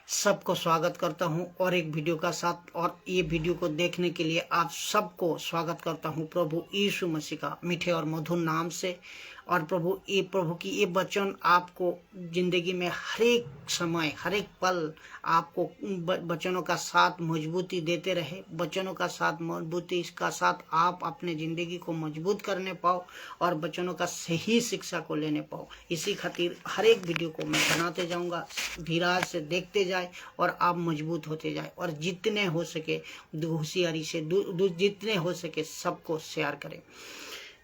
सबको स्वागत करता हूं और एक वीडियो का साथ। और ये वीडियो को देखने के लिए आप सबको स्वागत करता हूं प्रभु यीशु मसीह का मीठे और मधुर नाम से। और प्रभु की ये वचन आपको जिंदगी में हर एक समय हर एक पल आपको वचनों का साथ मजबूती देते रहे। वचनों का साथ मजबूती का साथ आप अपने जिंदगी को मजबूत करने पाओ और वचनों का सही शिक्षा को लेने पाओ। इसी खातिर हर एक वीडियो को मैं बनाते जाऊंगा, धीरज से देखते जाए और आप मजबूत होते जाए। और जितने हो सके होशियारी से जितने हो सके सबको शेयर करें।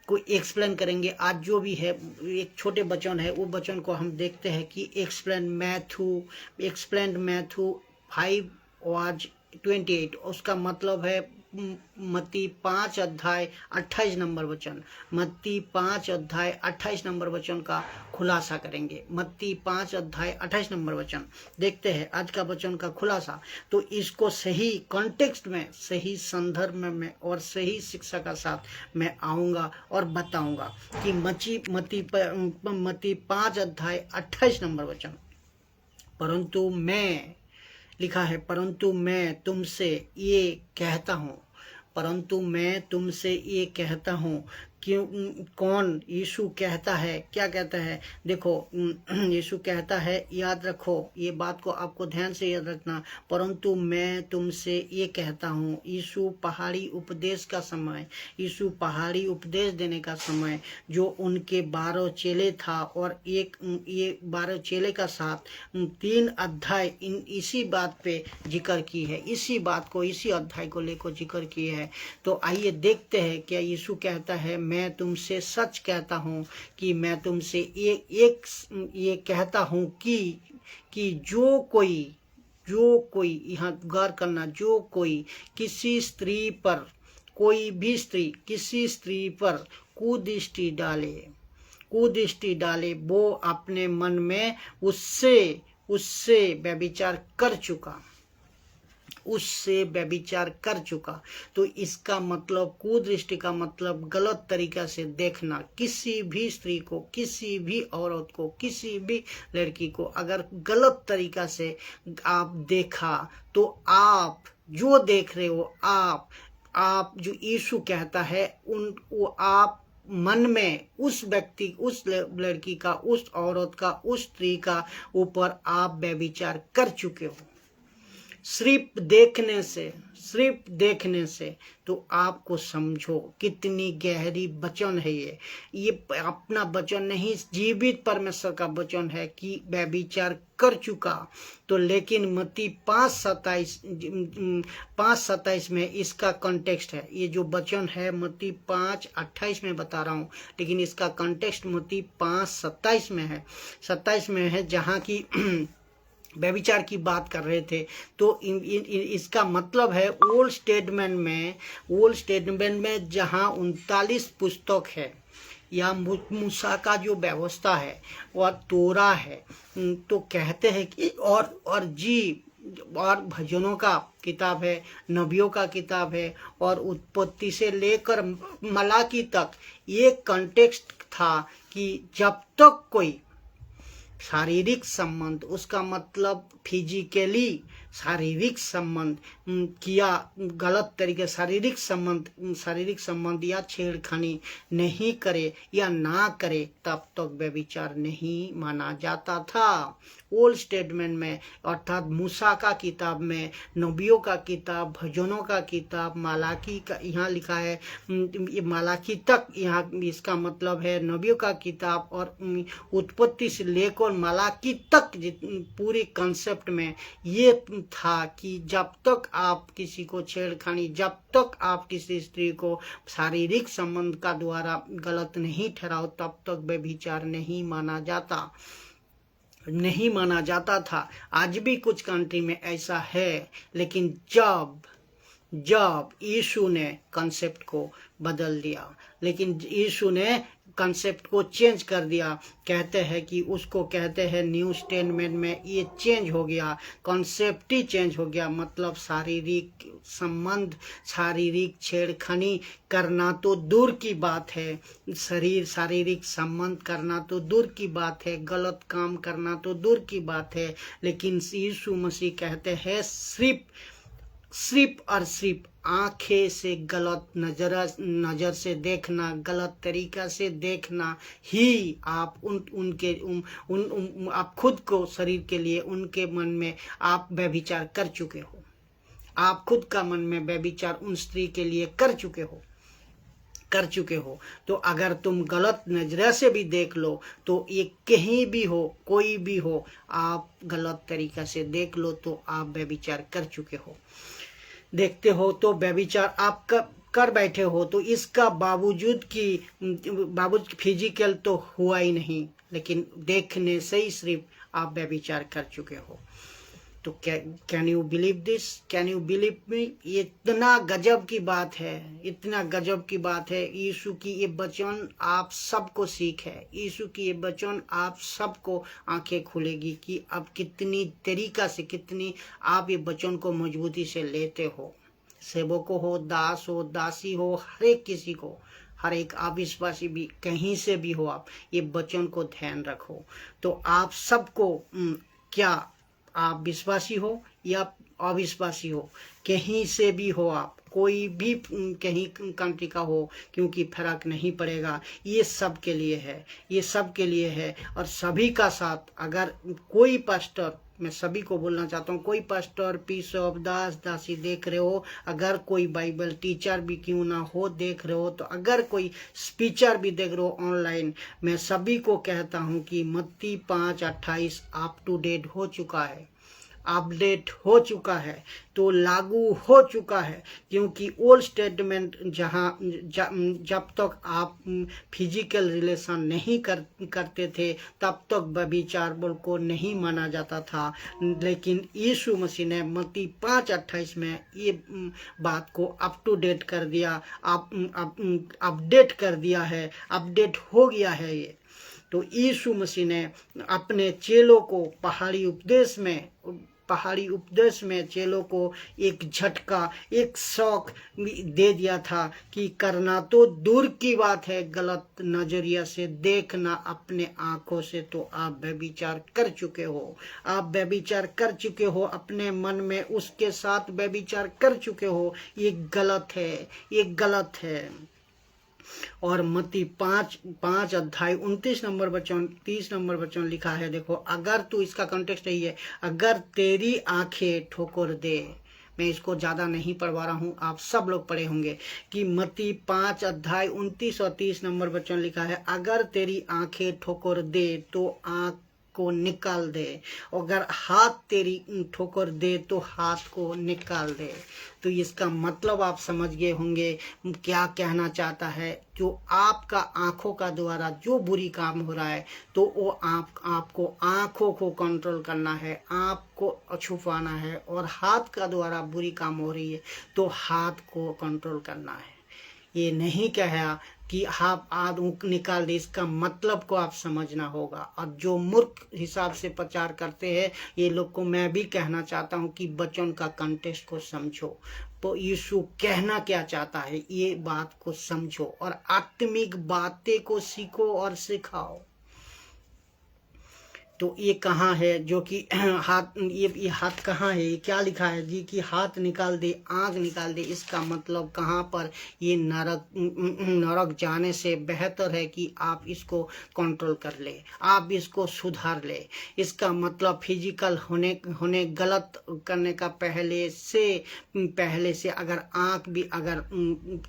कोई एक्सप्लेन करेंगे आज जो भी है, एक छोटे वचन है, वो वचन को हम देखते हैं कि एक्सप्लेन मैथ्यू 5:28। उसका मतलब है मत्ती 5 अध्याय 28 नंबर वचन। मत्ती 5 अध्याय 28 नंबर वचन का खुलासा करेंगे। मत्ती 5 अध्याय 28 नंबर वचन देखते हैं आज का वचन का खुलासा। तो इसको सही कॉन्टेक्स्ट में, सही संदर्भ में और सही शिक्षा का साथ मैं आऊँगा और बताऊँगा कि मत्ती 5 अध्याय 28 नंबर वचन। परंतु मैं लिखा है, परंतु मैं तुमसे ये कहता हूँ, परंतु मैं तुमसे ये कहता हूँ। क्यों? कौन? यीशु कहता है, क्या कहता है? देखो, यीशु कहता है, याद रखो ये बात को, आपको ध्यान से याद रखना। परंतु मैं तुमसे ये कहता हूँ। यीशु पहाड़ी उपदेश का समय, यीशु पहाड़ी उपदेश देने का समय जो उनके 12 चेले था और ये 12 चेले का साथ 3 अध्याय इसी बात पे जिक्र की है, इसी बात को, इसी अध्याय को लेकर जिक्र की है। तो आइए देखते हैं क्या यीशु कहता है। मैं तुमसे सच कहता हूँ कि मैं तुमसे ये कहता हूँ कि जो कोई यहाँ गौर करना, जो कोई किसी स्त्री पर, कोई भी स्त्री किसी स्त्री पर कुदृष्टि डाले वो अपने मन में उससे व्यभिचार कर चुका। तो इसका मतलब, कुदृष्टि का मतलब गलत तरीका से देखना। किसी भी स्त्री को, किसी भी औरत को, किसी भी लड़की को अगर गलत तरीका से आप देखा तो आप जो देख रहे हो, आप जो यीशु कहता है वो आप मन में उस व्यक्ति, उस लड़की का, उस औरत का, उस स्त्री का ऊपर आप व्यभिचार कर चुके हो सिर्फ देखने से। तो आपको समझो कितनी गहरी वचन है ये अपना वचन नहीं, जीवित परमेश्वर का वचन है कि व्यभिचार कर चुका। तो लेकिन मत्ती 5:27 में इसका कॉन्टेक्स्ट है। ये जो वचन है मत्ती 5:28 में बता रहा हूँ, लेकिन इसका कॉन्टेक्स्ट मत्ती 5:27 में है, 27 में है, जहाँ की व्यभिचार की बात कर रहे थे। तो इसका मतलब है ओल्ड स्टेटमेंट में जहाँ 39 पुस्तक है या मूसा का जो व्यवस्था है वह तोरा है, तो कहते हैं कि और भजनों का किताब है, नबियों का किताब है, और उत्पत्ति से लेकर मलाकी तक ये कॉन्टेक्स्ट था कि जब तक कोई शारीरिक संबंध, उसका मतलब फिजिकली शारीरिक संबंध किया, गलत तरीके शारीरिक संबंध या छेड़खानी नहीं करे या ना करे, तब तक व्यभिचार नहीं माना जाता था। ओल्ड स्टेटमेंट में, अर्थात मूसा का किताब में, नबियों का किताब, भजनों का किताब, मलाकी का, यहाँ लिखा है ये मलाकी तक, यहाँ इसका मतलब है नबियों का किताब, और उत्पत्ति से लेकर मलाकी तक पूरी कंसेप्ट में ये था कि जब तक आप किसी को छेड़खानी, जब तक आप किसी स्त्री को शारीरिक संबंध का द्वारा गलत नहीं ठहराओ, तब तक व्यभिचार नहीं माना जाता था। आज भी कुछ कंट्री में ऐसा है, लेकिन जब यीशु ने कंसेप्ट को बदल दिया, लेकिन यीशु ने कंसेप्ट को चेंज कर दिया। कहते हैं कि उसको कहते हैं न्यू स्टेटमेंट में ये चेंज हो गया, कॉन्सेप्ट ही चेंज हो गया। मतलब शारीरिक संबंध, शारीरिक छेड़खानी करना तो दूर की बात है, शारीरिक संबंध करना तो दूर की बात है, गलत काम करना तो दूर की बात है, लेकिन यीशु मसीह कहते हैं सिर्फ और सिर्फ आंखें से गलत नजर से देखना, गलत तरीका से देखना ही आप आप खुद को शरीर के लिए उनके मन में आप व्यभिचार कर चुके हो। आप खुद का मन में व्यभिचार उन स्त्री के लिए कर चुके हो। तो अगर तुम गलत नजर से भी देख लो तो ये कहीं भी हो, कोई भी हो, आप गलत तरीका से देख लो तो आप व्यभिचार कर चुके हो। देखते हो तो व्यभिचार आप कर बैठे हो, तो इसका बावजूद फिजिकल तो हुआ ही नहीं, लेकिन देखने से ही सिर्फ आप व्यभिचार कर चुके हो। तो can you believe this? Can you believe me? इतना गजब की बात है, इतना गजब की बात है। यीशु की ये वचन आप सबको सीख है, यीशु की ये वचन आप सबको आंखें खुलेगी कि अब कितनी तरीका से, कितनी आप ये वचन को मजबूती से लेते हो। सेवक हो, दास हो, दासी हो, हर एक किसी को, हर एक अविश्वासी भी, कहीं से भी हो, आप ये वचन को ध्यान रखो। तो आप सबको क्या आप विश्वासी हो या अविश्वासी हो, कहीं से भी हो, आप कोई भी कहीं कंट्री का हो, क्योंकि फर्क नहीं पड़ेगा। ये सब के लिए है, ये सब के लिए है। और सभी का साथ, अगर कोई पास्टर, मैं सभी को बोलना चाहता हूँ, कोई पास्टर, बिशप, दास, दासी देख रहे हो, अगर कोई बाइबल टीचर भी क्यों ना हो देख रहे हो, तो अगर कोई स्पीचर भी देख रहे हो ऑनलाइन, मैं सभी को कहता हूँ कि मत्ती 5:28 अप टू डेट हो चुका है, अपडेट हो चुका है, तो लागू हो चुका है। क्योंकि ओल्ड स्टेटमेंट जब तक आप फिजिकल रिलेशन नहीं करते थे तब तक व्यभिचार को नहीं माना जाता था, लेकिन यीशु मसीह ने मत्ती 5:28 में ये बात को अप टू डेट कर दिया, अपडेट कर दिया है, अपडेट हो गया है ये। तो यीशु मसीह ने अपने चेलों को पहाड़ी उपदेश में चेलों को एक झटका, एक शौक दे दिया था कि करना तो दूर की बात है, गलत नजरिया से देखना अपने आंखों से तो आप व्यभिचार कर चुके हो। आप व्यभिचार कर चुके हो, अपने मन में उसके साथ व्यभिचार कर चुके हो। ये गलत है, ये गलत है। और मत्ती 5:29 नंबर वचन, 30 नंबर वचन लिखा है, देखो, अगर तू, इसका कॉन्टेक्स्ट यही है, अगर तेरी आंखें ठोकर दे, मैं इसको ज़्यादा नहीं पढ़वा रहा हूँ, आप सब लोग पढ़े होंगे कि मत्ती 5:29 और 30 नंबर वचन लिखा है, अगर तेरी आंखें ठोकर दे तो आंख को निकाल दे, अगर हाथ तेरी ठोकर दे तो हाथ को निकाल दे। तो इसका मतलब आप समझ गए होंगे क्या कहना चाहता है। जो आपका आंखों का द्वारा जो बुरी काम हो रहा है, तो वो आपको आंखों को कंट्रोल करना है, आपको छुपाना है। और हाथ का द्वारा बुरी काम हो रही है तो हाथ को कंट्रोल करना है। ये नहीं कहा कि आप आंख निकाल दे, इसका मतलब को आप समझना होगा। और जो मूर्ख हिसाब से प्रचार करते हैं, ये लोग को मैं भी कहना चाहता हूँ कि वचन का कंटेक्स्ट को समझो, तो यीशु कहना क्या चाहता है ये बात को समझो और आत्मिक बातें को सीखो और सिखाओ। तो ये कहाँ है जो कि हाथ, ये हाथ कहाँ है, ये क्या लिखा है जी कि हाथ निकाल दे, आँख निकाल दे। इसका मतलब कहाँ पर, ये नरक जाने से बेहतर है कि आप इसको कंट्रोल कर ले, आप इसको सुधार ले। इसका मतलब फिजिकल होने गलत करने का पहले से अगर आँख भी अगर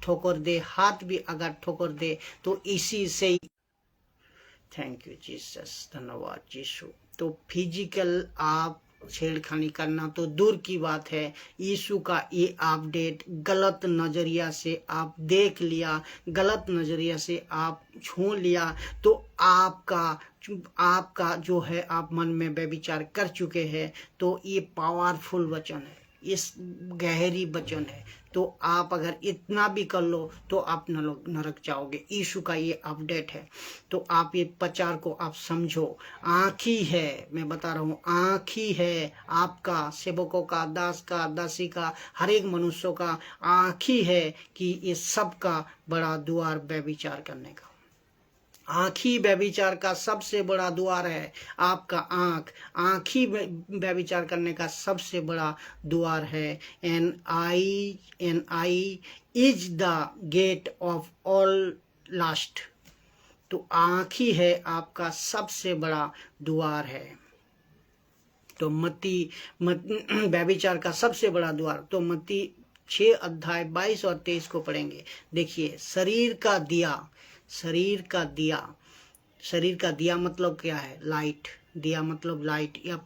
ठोकर दे, हाथ भी अगर ठोकर दे, तो इसी से, थैंक यू जीसस, धन्यवाद यीशु। तो फिजिकल आप छेड़खानी करना तो दूर की बात है, यीशु का ये अपडेट गलत नजरिया से आप देख लिया, गलत नजरिया से आप छू लिया, तो आपका जो है आप मन में व्यभिचार कर चुके हैं। तो ये पावरफुल वचन है, इस गहरी वचन है। तो आप अगर इतना भी कर लो तो आप नरक जाओगे। यीशु का ये अपडेट है। तो आप ये प्रचार को आप समझो। आँख ही है, मैं बता रहा हूँ, आँख ही है आपका, सेवकों का, दास का, दासी का, हर एक मनुष्यों का आँख ही है कि इस सब का बड़ा द्वार व्यभिचार करने का। आँख ही व्यभिचार का सबसे बड़ा द्वार है। आपका आँख, आँख ही व्यभिचार करने का सबसे बड़ा द्वार है। An eye is the gate of all lust. तो आँख ही है आपका सबसे बड़ा द्वार है। तो मत्ती व्यभिचार का सबसे बड़ा द्वार। तो मत्ती 6 अध्याय 22 और 23 को पढ़ेंगे। देखिए, शरीर का दिया, शरीर का दिया, शरीर का दिया मतलब क्या है? लाइट। दिया मतलब लाइट या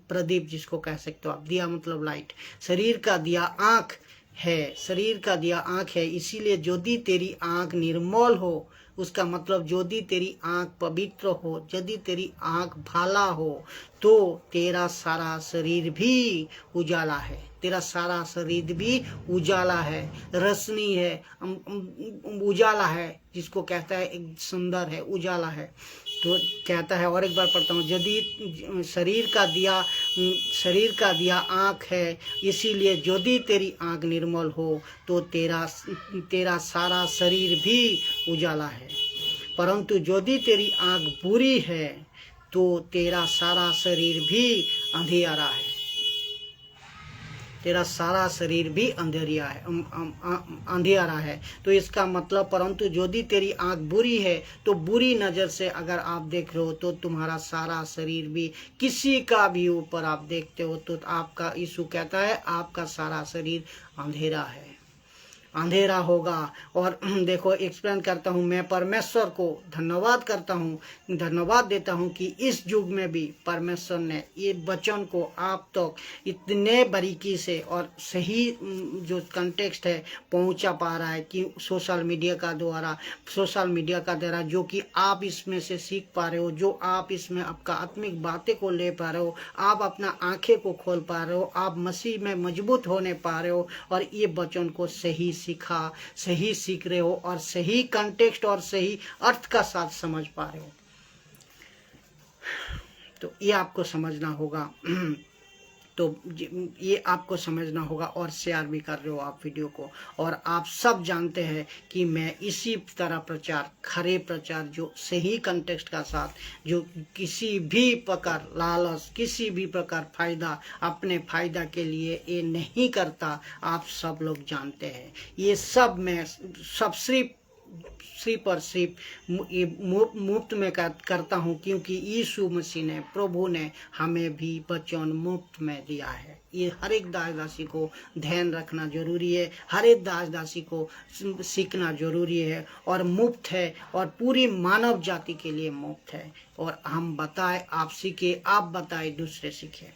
प्रदीप जिसको कह सकते हो आप। दिया मतलब लाइट। शरीर का दिया आँख है, शरीर का दिया आँख है। इसीलिए यदि तेरी आँख निर्मल हो, उसका मतलब यदि तेरी आँख पवित्र हो, यदि तेरी आँख भाला हो, तो तेरा सारा शरीर भी उजाला है। तेरा सारा शरीर भी उजाला है, रोशनी है, उजाला है, जिसको कहता है एक सुंदर है, उजाला है। तो कहता है, और एक बार पढ़ता हूँ, यदि शरीर का दिया आँख है, इसीलिए यदि तेरी आँख निर्मल हो तो तेरा सारा शरीर भी उजाला है। परंतु यदि तेरी आँख बुरी है तो तेरा सारा शरीर भी अंधेरा है। तेरा सारा शरीर भी अंधेरा है। तो इसका मतलब, परंतु यदि तेरी आँख बुरी है तो बुरी नज़र से अगर आप देख रहे हो तो तुम्हारा सारा शरीर भी, किसी का भी ऊपर आप देखते हो तो आपका, यीशु कहता है, आपका सारा शरीर अंधेरा है, अंधेरा होगा। और देखो, एक्सप्लेन करता हूँ, मैं परमेश्वर को धन्यवाद करता हूँ, धन्यवाद देता हूँ कि इस युग में भी परमेश्वर ने ये वचन को आप तक इतने बारीकी से और सही जो कंटेक्स्ट है पहुँचा पा रहा है कि सोशल मीडिया का द्वारा जो कि आप इसमें से सीख पा रहे हो, जो आप इसमें आपका आत्मिक बातें को ले पा रहे हो, आप अपना आंखें को खोल पा रहे हो, आप मसीह में मजबूत होने पा रहे हो और ये वचन को सही सीख रहे हो और सही कंटेक्स्ट और सही अर्थ का साथ समझ पा रहे हो। तो ये आपको समझना होगा। तो ये आपको समझना होगा। और शेयर भी कर रहे हो आप वीडियो को। और आप सब जानते हैं कि मैं इसी तरह प्रचार, खरे प्रचार, जो सही कंटेक्स्ट का साथ, जो किसी भी प्रकार लालच, किसी भी प्रकार फायदा, अपने फायदा के लिए ये नहीं करता, आप सब लोग जानते हैं। ये सब मैं सब सिर्फ और सिर्फ मुफ्त में करता हूँ, क्योंकि यीशु मसीह ने, प्रभु ने हमें भी वचन मुफ्त में दिया है। ये हर एक दास दासी को ध्यान रखना जरूरी है, हर एक दास दासी को सीखना जरूरी है। और मुफ्त है और पूरी मानव जाति के लिए मुफ्त है। और हम बताए, आप सीखे, आप बताए, दूसरे सीखे।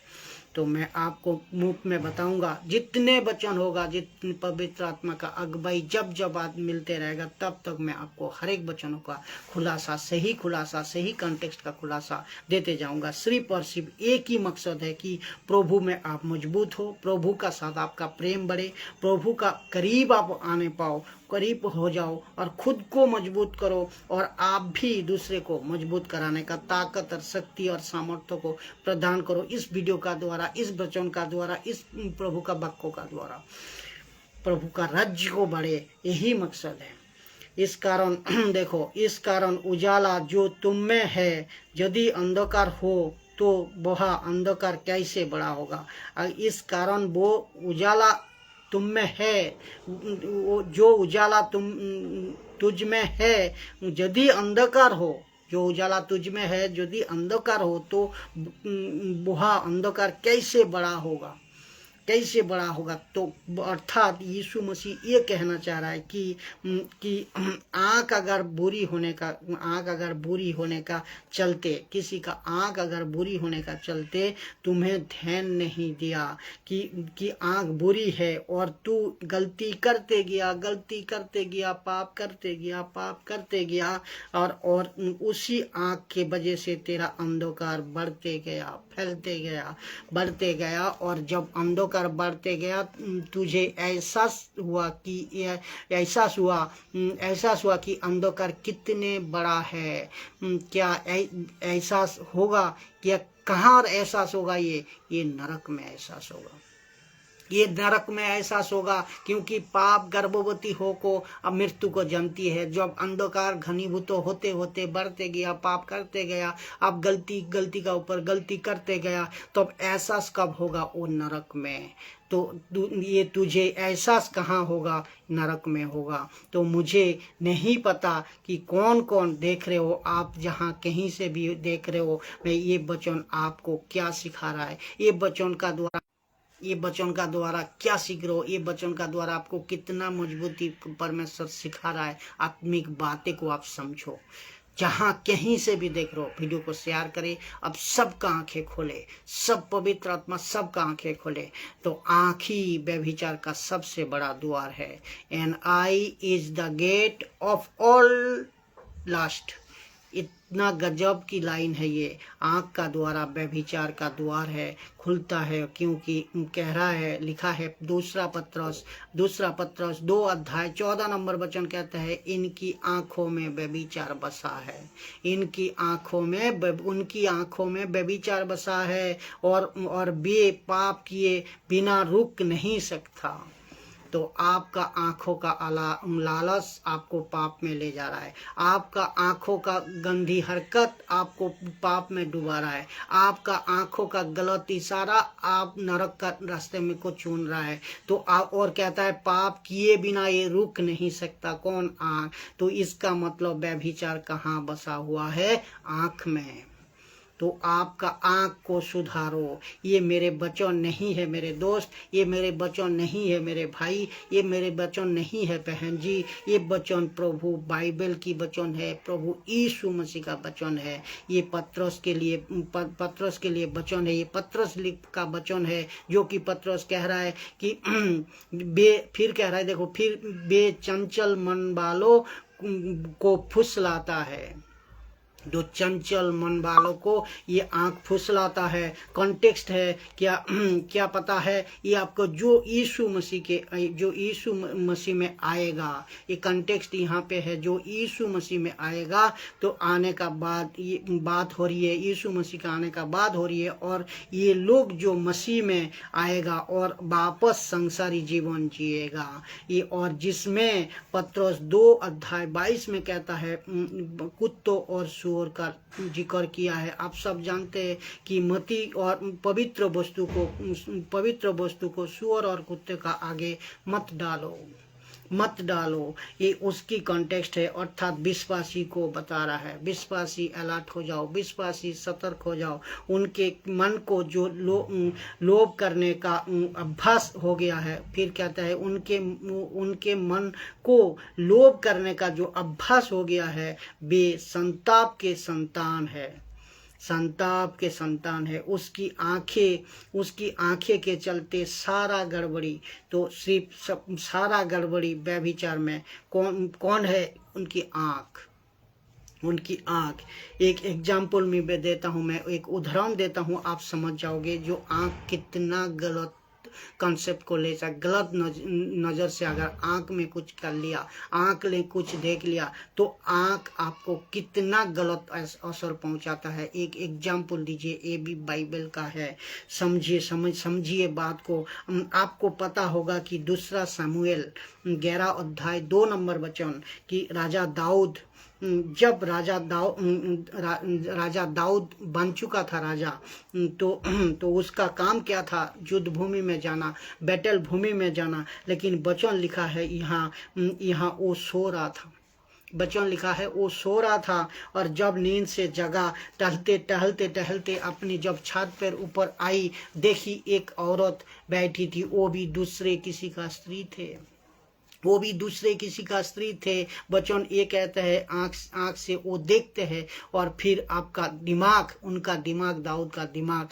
तो मैं आपको मुफ्त में बताऊंगा। जितने वचन होगा, जितने पवित्र आत्मा का अगुवाई जब आप मिलते रहेगा, तब तक मैं आपको हर एक वचनों का खुलासा, सही कंटेक्स्ट का खुलासा देते जाऊंगा। सिर्फ और सिर्फ एक ही मकसद है कि प्रभु में आप मजबूत हो, प्रभु का साथ आपका प्रेम बढ़े, प्रभु का करीब आप आने पाओ, करीब हो जाओ और खुद को मजबूत करो। और आप भी दूसरे को मजबूत कराने का ताकत और शक्ति और सामर्थ्य को प्रदान करो इस वीडियो का द्वारा, इस वचन का द्वारा, इस प्रभु का वाक्यों का द्वारा। प्रभु का राज्य को बढ़े, यही मकसद है। इस कारण देखो, इस कारण उजाला जो तुम में है, यदि अंधकार हो तो वह अंधकार कैसे बड़ा होगा। इस कारण वो उजाला तुम में है, वो जो उजाला तुझ में है, यदि अंधकार हो, जो उजाला तुझ में है यदि अंधकार हो तो वह अंधकार कैसे बड़ा होगा, कैसे बड़ा होगा। तो अर्थात यीशु मसीह ये कहना चाह रहा है कि आँख अगर बुरी होने का चलते, किसी का आँख अगर बुरी होने का चलते तुम्हें ध्यान नहीं दिया कि आँख बुरी है और तू गलती करते गया, पाप करते गया और उसी आँख के वजह से तेरा अंधकार बढ़ते गया, फैलते गया, बढ़ते गया। और जब अंधकार होकर बढ़ते गया, तुझे एहसास हुआ कि अंधकार कितने बड़ा है। क्या एहसास होगा? क्या कहाँ एहसास होगा? ये नरक में एहसास होगा, ये नरक में एहसास होगा, क्योंकि पाप गर्भवती हो को अब मृत्यु को जनती है। जब अंधकार घनीभूत होते होते बढ़ते गया, पाप करते गया, अब गलती का ऊपर गलती करते गया, तो अब एहसास कब होगा? वो नरक में। तो ये तुझे एहसास कहाँ होगा? नरक में होगा। तो मुझे नहीं पता कि कौन कौन देख रहे हो आप, जहाँ कहीं से भी देख रहे हो, मैं ये वचन आपको क्या सिखा रहा है, ये वचन का द्वारा क्या सीख रहे हो, ये वचन का द्वारा आपको कितना मजबूती परमेश्वर सिखा रहा है। आत्मिक बातें को आप समझो, जहाँ कहीं से भी देख रहे हो, वीडियो को शेयर करें। अब सबका आंखें खोले, सब पवित्र आत्मा सबका आंखें खोले। तो आँख ही व्यभिचार का सबसे बड़ा द्वार है। And eye is the gate of all lust. इतना गजब की लाइन है ये। आँख का द्वारा व्यभिचार का द्वार है, खुलता है, क्योंकि कह रहा है, लिखा है दूसरा पत्रस 2 अध्याय 14 नंबर वचन कहता है, इनकी आँखों में व्यभिचार बसा है। उनकी आँखों में व्यभिचार बसा है, और वे पाप किए बिना रुक नहीं सकता। तो आपका आंखों का लालच आपको पाप में ले जा रहा है। आपका आंखों का गंदी हरकत आपको पाप में डुबा रहा है। आपका आंखों का गलत इशारा आप नरक का रास्ते में को चुन रहा है। तो और कहता है पाप किए बिना ये रुक नहीं सकता। कौन? आँख। तो इसका मतलब व्यभिचार कहाँ बसा हुआ है? आँख में। तो आपका आँख को सुधारो। ये मेरे वचन नहीं है मेरे दोस्त, ये मेरे वचन नहीं है मेरे भाई, ये मेरे वचन नहीं है बहन जी, ये वचन प्रभु बाइबल की वचन है, प्रभु यीशु मसीह का वचन है। ये पत्रस के लिए वचन है, ये पत्रस का वचन है, जो कि पत्रस कह रहा है कि फिर कह रहा है, देखो, फिर बेचंचल मन वालों को फुसलाता है। जो चंचल मन वालों को ये आँख फुसलाता है। कॉन्टेक्स्ट है क्या पता है? ये आपको जो यीशु मसीह में आएगा, ये कॉन्टेक्स्ट यहाँ पे है, जो यीशु मसीह में आएगा। तो आने का बाद ये बात हो रही है, यीशु मसीह का आने का बात हो रही है। और ये लोग जो मसीह में आएगा और वापस संसारी जीवन जिएगा, ये, और जिसमें पत्रस 2 अध्याय 22 में कहता है, कुत्तों और सुअर का जिक्र किया है। आप सब जानते हैं कि मती और पवित्र वस्तु को सुअर और कुत्ते का आगे मत डालो। ये उसकी कॉन्टेक्स्ट है, अर्थात विश्वासी को बता रहा है। विश्वासी अलर्ट हो जाओ, विश्वासी सतर्क हो जाओ। उनके मन को जो लोभ करने का अभ्यास हो गया है, फिर कहता है उनके मन को लोभ करने का जो अभ्यास हो गया है, वे संताप के संतान है। उसकी आंखें के चलते सारा गड़बड़ी। तो सिर्फ सारा गड़बड़ी व्यभिचार में कौन है? उनकी आंख। एक एग्जाम्पल में देता हूँ, मैं एक उदाहरण देता हूँ, आप समझ जाओगे। जो आंख कितना गलत कंसेप्ट को ले जा, गलत नजर से अगर आंख में कुछ कर लिया, आंख ने कुछ देख लिया, तो आंख आपको कितना गलत असर पहुंचाता है। एक एग्जाम्पल दीजिए, ये भी बाइबल का है, समझिए बात को। आपको पता होगा कि 2 शमूएल 11 अध्याय 2 नंबर वचन कि जब राजा दाऊद बन चुका था राजा, तो उसका काम क्या था? युद्ध भूमि में जाना, बैटल भूमि में जाना। लेकिन वचन लिखा है यहाँ वो सो रहा था। वचन लिखा है वो सो रहा था, और जब नींद से जगा, टहलते अपनी जब छत पर ऊपर आई, देखी एक औरत बैठी थी, वो भी दूसरे किसी का स्त्री थे। वो भी दूसरे किसी का स्त्री थे। वचन ये कहता है आँख से वो देखते हैं और फिर आपका दिमाग, उनका दिमाग, दाऊद का दिमाग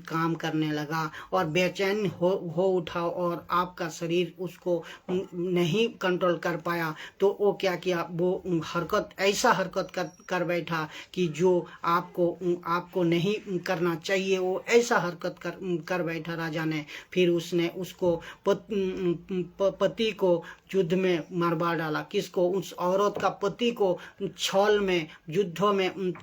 काम करने लगा और बेचैन हो उठा और आपका शरीर उसको नहीं कंट्रोल कर पाया। तो वो क्या किया, वो ऐसा हरकत कर बैठा कि जो आपको नहीं करना चाहिए, वो ऐसा हरकत कर बैठा राजा ने। फिर उसने उसको पति को युद्ध में मरवा डाला। किसको? उस औरत का पति को छल में, युद्धों में,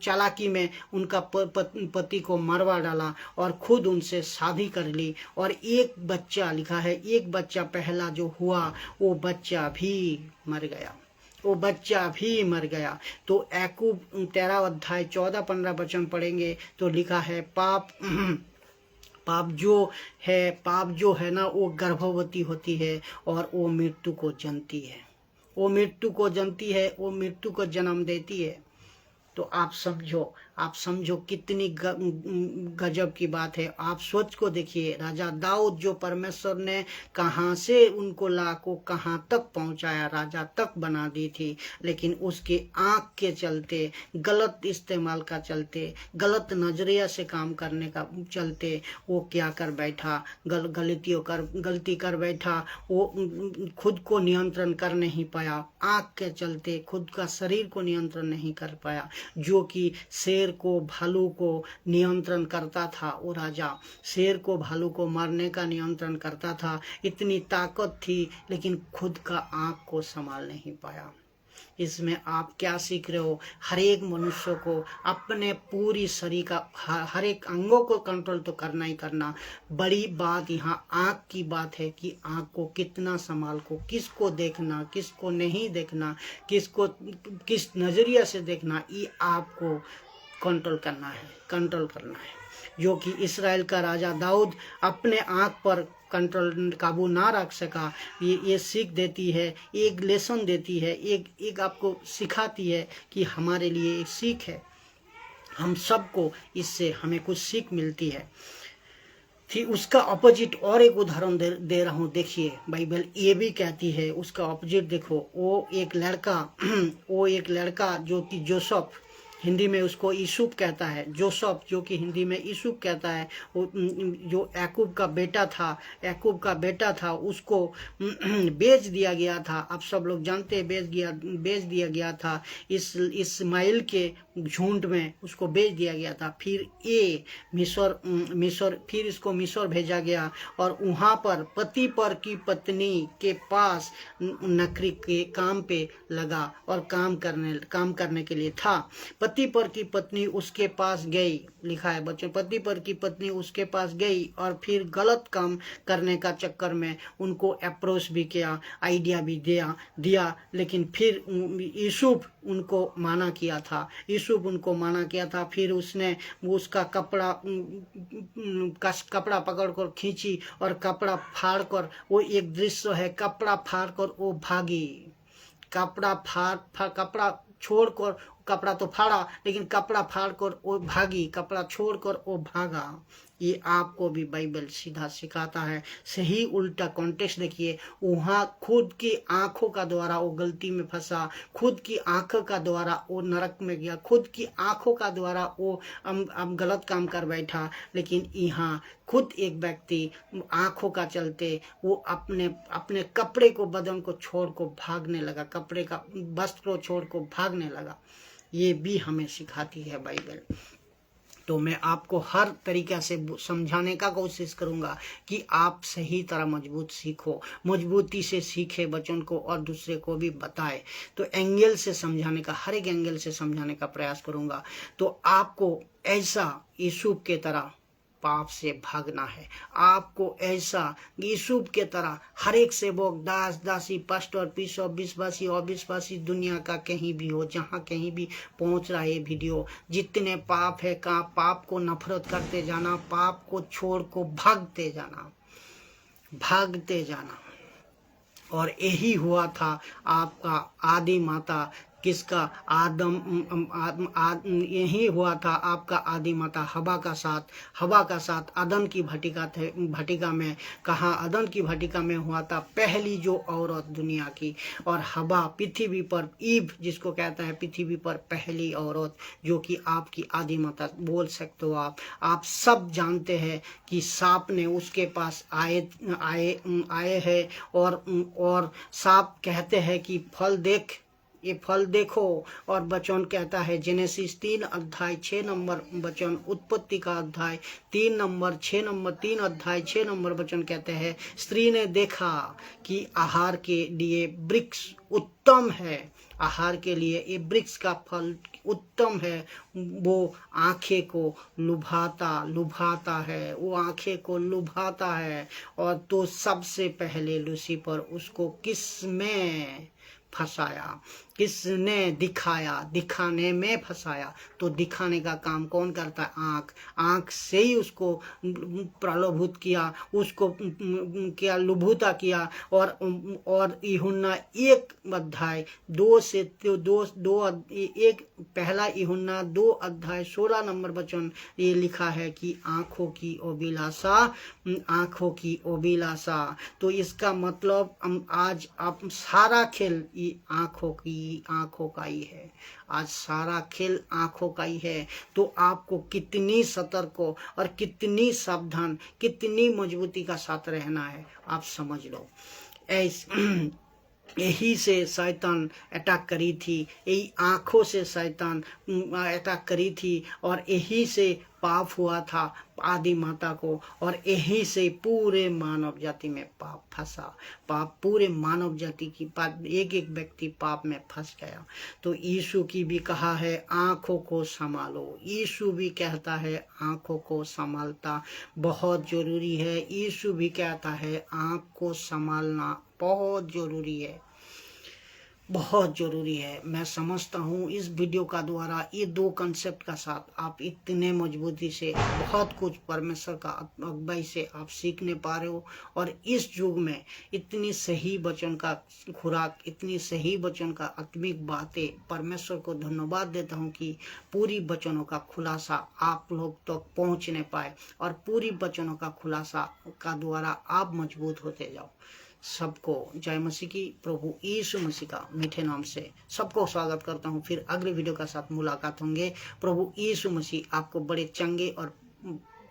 चालाकी में उनका पति को मरवा डाला और खुद उनसे शादी कर ली। और एक बच्चा, लिखा है एक बच्चा पहला जो हुआ वो बच्चा भी मर गया, वो बच्चा भी मर गया। तो याकूब 13 अध्याय 14-15 वचन पढ़ेंगे तो लिखा है पाप जो है ना, वो गर्भवती होती है और वो मृत्यु को जनती है, वो मृत्यु को जनती है, वो मृत्यु को जन्म देती है। तो आप समझो कितनी गजब की बात है। आप सोच को देखिए, राजा दाऊद जो परमेश्वर ने कहाँ से उनको लाको कहाँ तक पहुँचाया, राजा तक बना दी थी, लेकिन उसके आँख के चलते, गलत इस्तेमाल का चलते, गलत नजरिया से काम करने का चलते वो क्या कर बैठा, गलती कर बैठा। वो खुद को नियंत्रण कर नहीं पाया, आँख के चलते खुद का शरीर को नियंत्रण नहीं कर पाया। जो कि शेर को, भालू को नियंत्रण करता था, वो राजा शेर को, भालू को मारने का नियंत्रण करता था, इतनी ताकत थी, लेकिन खुद का आँख को संभाल नहीं पाया। इसमें आप क्या सीख रहे हो? हर एक मनुष्य को अपने पूरी शरीर का हर एक अंगों को कंट्रोल तो करना ही करना। बड़ी बात यहाँ आँख की बात है कि आँख को कितना संभाल को, किसको देखना, किसको नहीं देखना, किसको किस नज़रिया से देखना, ये आपको कंट्रोल करना है। जो कि इस्राएल का राजा दाऊद अपने आँख पर काबू ना रख सका। ये सीख देती है, एक लेसन देती है, एक आपको सिखाती है कि हमारे लिए एक सीख है, हम सबको इससे हमें कुछ सीख मिलती है। फिर उसका अपोजिट और एक उदाहरण दे रहा हूँ। देखिए बाइबल ये भी कहती है, उसका अपोजिट देखो। वो एक लड़का जो कि जोसेफ, हिंदी में उसको यूसुफ कहता है, जोसेफ जो कि हिंदी में यूसुफ कहता है। वो जो याकूब का बेटा था उसको बेच दिया गया था। आप सब लोग जानते हैं, बेच दिया गया था। इस्माइल के झुंड में उसको बेच दिया गया था। फिर ये फिर इसको मिस्र भेजा गया और वहाँ पर पति पर की पत्नी के पास नौकरी के काम पे लगा और काम करने के लिए था। पति पर की पत्नी उसके पास गई, लिखा है बच्चों, पति पर की पत्नी उसके पास गई और फिर गलत काम करने का चक्कर में उनको अप्रोच भी किया, आइडिया भी दिया। लेकिन फिर यूसुफ उनको माना किया था। फिर उसने उसका कपड़ा पकड़कर खींची और कपड़ा फाड़कर, वो एक दृश्य है, कपड़ा फाड़कर वो भागी। कपड़ा छोड़कर, कपड़ा तो फाड़ा लेकिन कपड़ा फाड़कर वो भागी, कपड़ा छोड़कर वो भागा। ये आपको भी बाइबल सीधा सिखाता है। सही उल्टा कॉन्टेक्स्ट देखिए। वहाँ खुद की आंखों का द्वारा वो गलती में फंसा, खुद की आंखों का द्वारा वो नरक में गया, खुद की आंखों का द्वारा वो गलत काम कर बैठा। लेकिन यहाँ खुद एक व्यक्ति आंखों का चलते वो अपने कपड़े को, बदन को छोड़ को भागने लगा, कपड़े का वस्त्र को छोड़ को भागने लगा। ये भी हमें सिखाती है बाइबल। तो मैं आपको हर तरीक़े से समझाने का कोशिश करूंगा कि आप सही तरह मजबूती से सीखे वचन को और दूसरे को भी बताए। तो एंगल से समझाने का, हर एक एंगल से समझाने का प्रयास करूंगा। तो आपको ऐसा यूसुफ के तरह पाप से भागना है। आपको ऐसा यूसुफ के तरह हर एक सेवक, दास, दासी, पास्टर, बिशप, विश्वासी, अविश्वासी, दुनिया का कहीं भी हो, जहाँ कहीं भी पहुँच रहा है वीडियो, जितने पाप है पाप को नफरत करते जाना, पाप को छोड़ को भागते जाना। और यही हुआ था आपका आदि माता किसका? यही हुआ था आपका आदि माता हवा का साथ अदन की भटिका में। कहाँ? अदन की भटिका में हुआ था पहली जो औरत दुनिया की। और हवा पृथ्वी पर, ईव जिसको कहता है पृथ्वी पर पहली औरत, जो कि आपकी आदि माता बोल सकते हो आप सब जानते हैं कि सांप ने उसके पास आए हैं और सांप कहते हैं कि फल देख, ये फल देखो। और वचन कहता है जेनेसिस 3 अध्याय 6 नंबर वचन, उत्पत्ति का अध्याय 3 नंबर 6 नंबर 3 अध्याय 6 नंबर वचन कहते हैं, स्त्री ने देखा कि आहार के लिए वृक्ष उत्तम है, आहार के लिए ये वृक्ष का फल उत्तम है, वो आंखें को लुभाता है, वो आंखें को लुभाता है। और तो सबसे पहले लूसीफर उसको किसमें फंसाया? किसने दिखाया? दिखाने में फंसाया। तो दिखाने का काम कौन करता है? आंख से ही उसको प्रलोभित किया, उसको क्या लुभुता किया। और यूहन्ना 1 अध्याय 2 से 2 पहला यूहन्ना 2 अध्याय 16 नंबर वचन ये लिखा है कि आंखों की अभिलाषा। तो इसका मतलब आज आप सारा खेल आंखों का ही है। आज सारा खेल आंखों का ही है। तो आपको कितनी सतर्क और कितनी सावधान, कितनी मजबूती का साथ रहना है, आप समझ लो। यही से शैतान अटैक करी थी, यही आंखों से शैतान अटैक करी थी। और यही से पाप हुआ था आदि माता को, और यही से पूरे मानव जाति में पाप फंसा। पाप पूरे मानव जाति की एक व्यक्ति पाप में फंस गया। तो यीशु की भी कहा है आंखों को संभालो। यीशु भी कहता है आंखों को संभालता बहुत जरूरी है। यीशु भी कहता है आंख को संभालना बहुत जरूरी है, बहुत ज़रूरी है। मैं समझता हूँ इस वीडियो का द्वारा ये 2 कंसेप्ट का साथ आप इतने मजबूती से बहुत कुछ परमेश्वर का अगुवाई से आप सीखने पा रहे हो। और इस युग में इतनी सही वचन का खुराक, इतनी सही वचन का आत्मिक बातें, परमेश्वर को धन्यवाद देता हूँ कि पूरी वचनों का खुलासा आप लोग तक तो पहुँच नहीं पाए, और पूरी वचनों का खुलासा का द्वारा आप मजबूत होते जाओ। सबको जय मसीह की, प्रभु यीशु मसीह का मीठे नाम से सबको स्वागत करता हूँ। फिर अगले वीडियो का साथ मुलाकात होंगे। प्रभु यीशु मसीह आपको बड़े चंगे और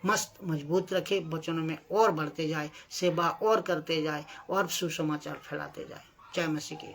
मस्त मजबूत रखे, वचनों में और बढ़ते जाए, सेवा और करते जाए और सुसमाचार फैलाते जाए। जय मसीह की।